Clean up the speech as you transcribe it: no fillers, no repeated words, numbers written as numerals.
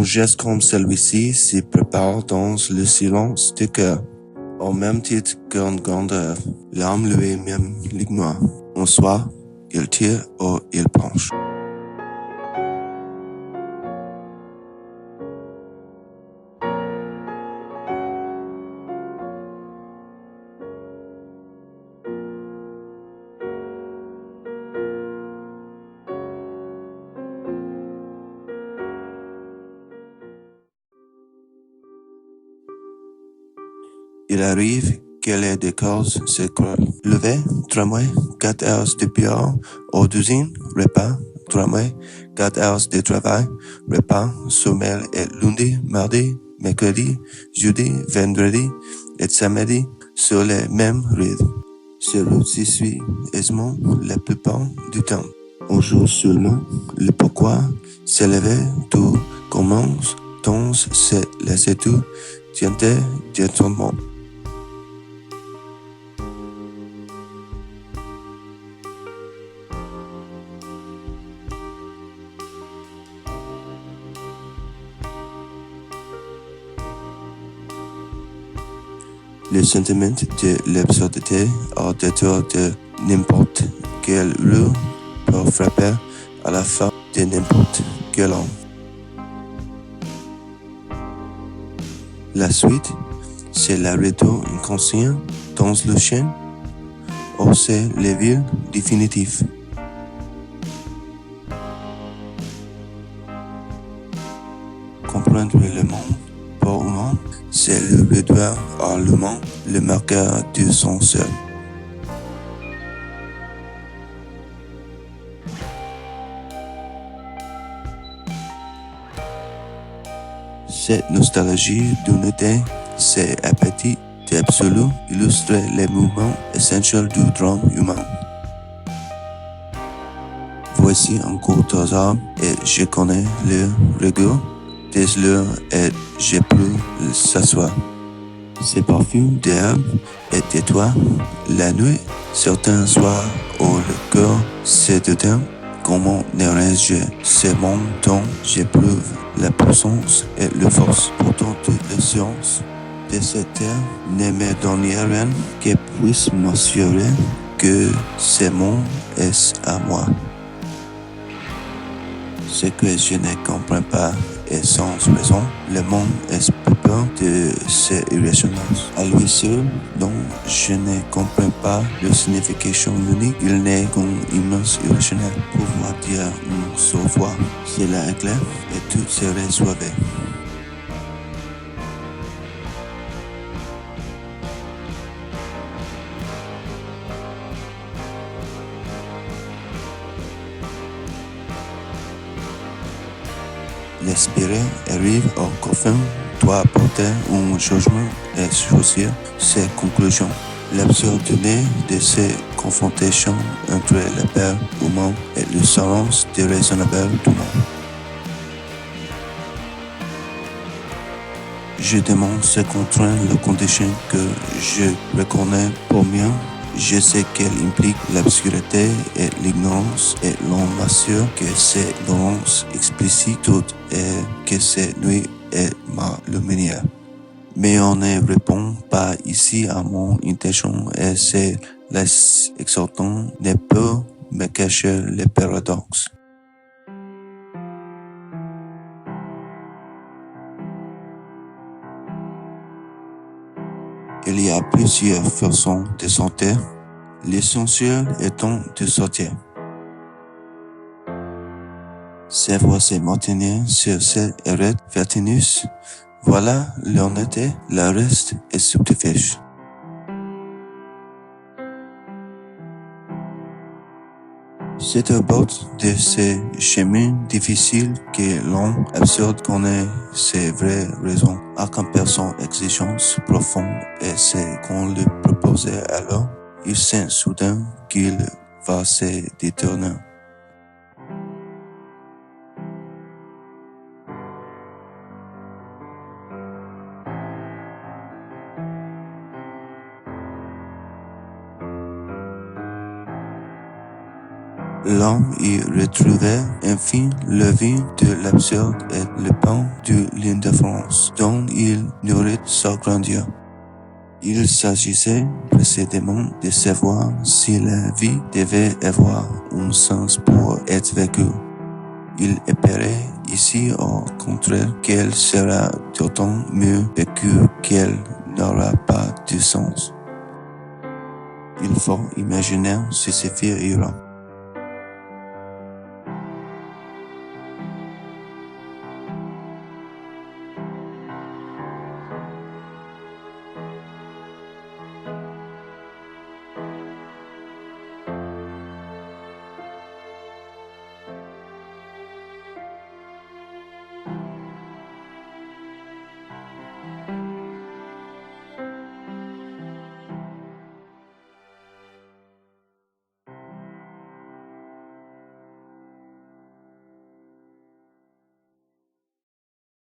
Un geste comme celui-ci s'y prépare dans le silence du cœur. Au même titre qu'une grande œuvre, l'âme lui-même l'ignore. En soi, il tire ou il penche. Il arrive que les décors s'écroulent. Levé, tramway, 4 heures de bureau, aux d'usine, repas, tramway, 4 heures de travail, repas, sommeil et lundi, mardi, mercredi, jeudi, vendredi et samedi sur les mêmes rythmes. Ce route s'y suit aisément la plupart du temps. Un jour seulement, le pourquoi s'élevait, tout commence, dans c'est laisser tout, tiente, directement. Le sentiment de l'absurdité au détour de n'importe quelle rue peut frapper à la fin de n'importe quel homme. La suite, c'est l'arrêt inconscient dans le chien, ou c'est les villes définitives. Comprendre le monde pour humain, c'est le réduire à l'humain, le marqueur de son seul. Cette nostalgie d'unité, cet appétit d'absolu illustre les mouvements essentiels du drame humain. Voici un court hasard et je connais le regard des leurs et j'ai pu s'asseoir. Ces parfums d'herbe et de toits, la nuit, certains soirs où le cœur s'éteint, comment n'aurais-je ce monde dont j'éprouve la puissance et la force. Pourtant toute la science de cette terre ne me donne rien qui puisse m'assurer que ce monde est à moi. Ce que je ne comprends pas est sans raison, le monde est peuplé de ces irrationales. À lui seul, dont je ne comprends pas la signification unique, il n'est qu'une immense irrationnel. Pouvoir dire une seule fois, cela éclaire et tout serait sauvé. L'espéré arrive au coffin, doit apporter un jugement et choisir ses conclusions. L'absurdité de ces confrontations entre le père humain et le silence déraisonnable du monde. Je demande ce contraint la condition que je reconnais pour mieux. Je sais qu'elle implique l'obscurité et l'ignorance et l'on m'assure que cette ignorance explicite toute et que cette nuit est ma lumière. Mais on ne répond pas ici à mon intention et c'est l'exhortant ne peut me cacher les paradoxes. Il y a plusieurs façons de sortir, l'essentiel étant de sortir. Savoir se maintenir sur cette arête vertigineuse, voilà l'honnêteté, le reste est subterfuge. C'est au bout de ces chemins difficiles que l'homme absurde connaît ses vraies raisons. À qu'une personne exigence profonde et c'est qu'on lui proposait alors, il sent soudain qu'il va se détourner. L'homme y retrouvait enfin le vin de l'absurde et le pain de l'indiférence dont il nourrit sa grandeur. Il s'agissait précisément de savoir si la vie devait avoir un sens pour être vécue. Il espérait ici au contraire qu'elle sera d'autant mieux vécue qu'elle n'aura pas de sens. Il faut imaginer si Séphir ira.